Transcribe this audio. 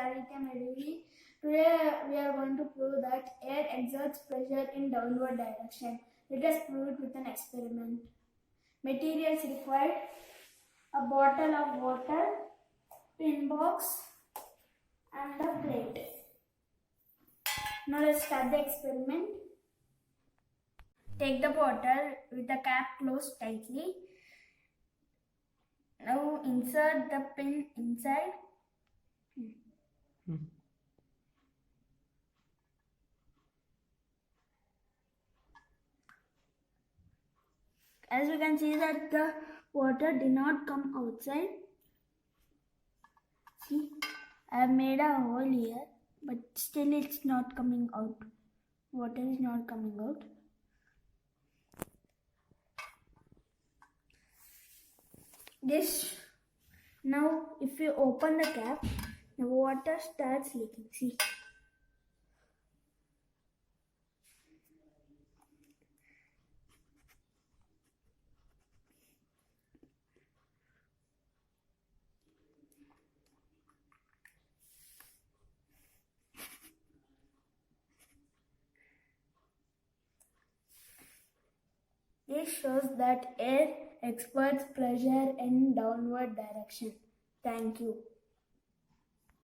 Adithya Meduri. Today we are going to prove that air exerts pressure in downward direction. Let us prove it with an experiment. Materials required: a bottle of water, pin box and a plate. Now let's start the experiment. Take the bottle with the cap closed tightly. Now insert the pin inside. As we can see that the water did not come outside. See, I have made a hole here, but still it's not coming out. Water is not coming out. Now if you open the cap, the water starts leaking. See. This shows that air exerts pressure in downward direction. Thank you.